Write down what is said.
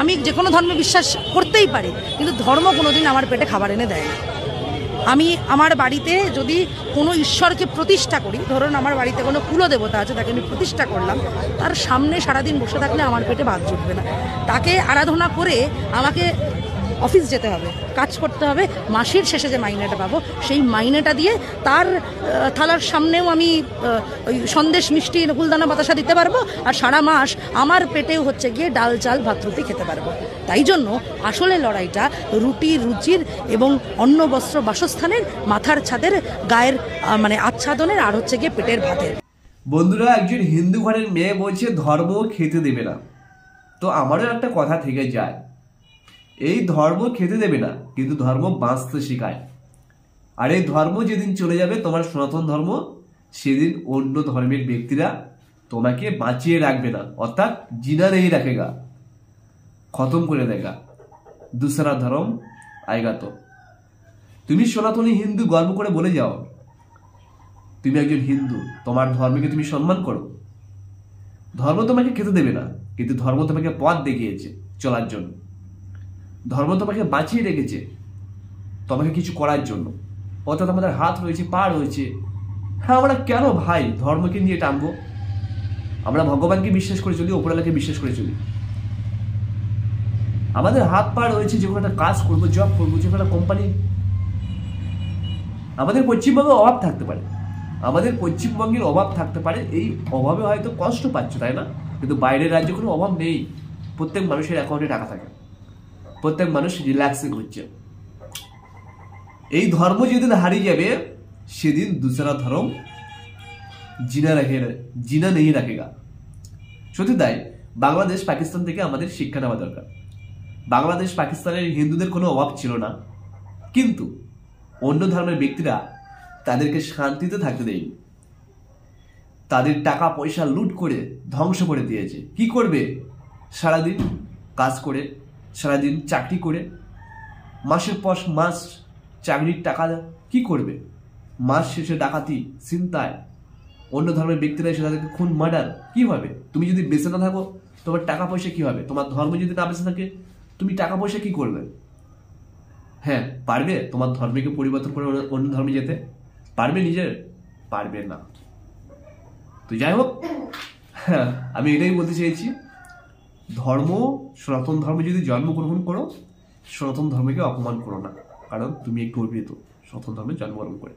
আমি যে কোনো ধর্মে বিশ্বাস করতেই পারি, কিন্তু ধর্ম কোনোদিন আমার পেটে খাবার এনে দেয় না। আমি আমার বাড়িতে যদি কোনো ঈশ্বরকে প্রতিষ্ঠা করি, ধরুন আমার বাড়িতে কোনো কুলদেবতা আছে, তাকে আমি প্রতিষ্ঠা করলাম, তার সামনে সারাদিন বসে থাকলে আমার পেটে ভাত জুটবে না। তাকে আরাধনা করে আমাকে অফিস যেতে হবে, কাজ করতে হবে, মাসের শেষে যে মাইনেটা পাবো সেই মাইনেটা দিয়ে তার থালার সামনেও আমি ওই সন্দেশ মিষ্টি নকুলদানা বাতাসা দিতে পারবো, আর সারা মাস আমার পেটেও হচ্ছে গিয়ে ডাল চাল ভাত রুটি খেতে পারবো। তাই জন্য আসলে লড়াইটা রুটি রুচির এবং অন্ন বস্ত্র বাসস্থানের, মাথার ছাদের, গায়ের মানে আচ্ছাদনের, আর হচ্ছে গিয়ে পেটের ভাতের। বন্ধুরা, একজন হিন্দু ঘরের মেয়ে বলছে ধর্ম খেতে দেবে না, তো আমারও একটা কথা থেকে যায়, এই ধর্ম খেতে দেবে না কিন্তু ধর্ম বাঁচতে শেখায়। আর এই ধর্ম যেদিন চলে যাবে তোমার সনাতন ধর্ম, সেদিন অন্য ধর্মের ব্যক্তিরা তোমাকে বাঁচিয়ে রাখবে না, অর্থাৎ জিনা নেই রাখেগা, খতম করে দেগা, দুসরা ধর্ম আয়েগা। তো তুমি সনাতনী হিন্দু গর্ব করে বলে যাও তুমি একজন হিন্দু, তোমার ধর্মকে তুমি সম্মান করো। ধর্ম তোমাকে খেতে দেবে না, কিন্তু ধর্ম তোমাকে পথ দেখিয়েছে চলার জন্য। ধর্ম তোমাকে বাঁচিয়ে রেখেছে তোমাকে কিছু করার জন্য, অর্থাৎ আমাদের হাত রয়েছে, পা রয়েছে। হ্যাঁ, আমরা কেন ভাই ধর্মকে নিয়ে টানবো? আমরা ভগবানকে বিশ্বাস করে চলি, উপরওয়ালাকে বিশ্বাস করে চলি। আমাদের হাত পা রয়েছে, যে কোনো একটা কাজ করবো, জব করবো, যে কোনো একটা কোম্পানি। আমাদের পশ্চিমবঙ্গে অভাব থাকতে পারে, আমাদের পশ্চিমবঙ্গের অভাব থাকতে পারে, এই অভাবে হয়তো কষ্ট পাচ্ছ, তাই না? কিন্তু বাইরের রাজ্যে কোনো অভাব নেই, প্রত্যেক মানুষের অ্যাকাউন্টে টাকা থাকে, প্রত্যেক মানুষ রিল্যাক্সিং হচ্ছে। এই ধর্ম যেদিন হারিয়ে যাবে সেদিন দুসরা ধর্ম জিনা নেই রাখেগা। সত্যি তাই, বাংলাদেশ পাকিস্তান থেকে আমাদের শিক্ষা নেওয়া দরকার। বাংলাদেশ পাকিস্তানের হিন্দুদের কোনো অভাব ছিল না, কিন্তু অন্য ধর্মের ব্যক্তিরা তাদেরকে শান্তিতে থাকতে দেয়নি, তাদের টাকা পয়সা লুট করে ধ্বংস করে দিয়েছে। কি করবে? সারাদিন কাজ করে, সারাদিন চাকরি করে, মাসের পর মাস চাকরির টাকা কি করবে? মাস শেষে ডাকাতি, ছিনতাই, অন্য ধর্মের ব্যক্তিরা এসে তাদেরকে খুন, মার্ডার। কি হবে? তুমি যদি বেঁচে না থাকো তোমার টাকা পয়সা কি হবে? তোমার ধর্ম যদি না বেঁচে থাকে তুমি টাকা পয়সা কি করবে? হ্যাঁ, পারবে তোমার ধর্মকে পরিবর্তন করে অন্য ধর্মে যেতে? পারবে নিজের? পারবে না। তো যাই হোক, হ্যাঁ, আমি এটাই বলতে চেয়েছি, ধর্ম, সনাতন ধর্মে যদি জন্মগ্রহণ করো, সনাতন ধর্মকে অপমান করো না, কারণ তুমি একটু গর্বিত সনাতন ধর্মে জন্মগ্রহণ করে।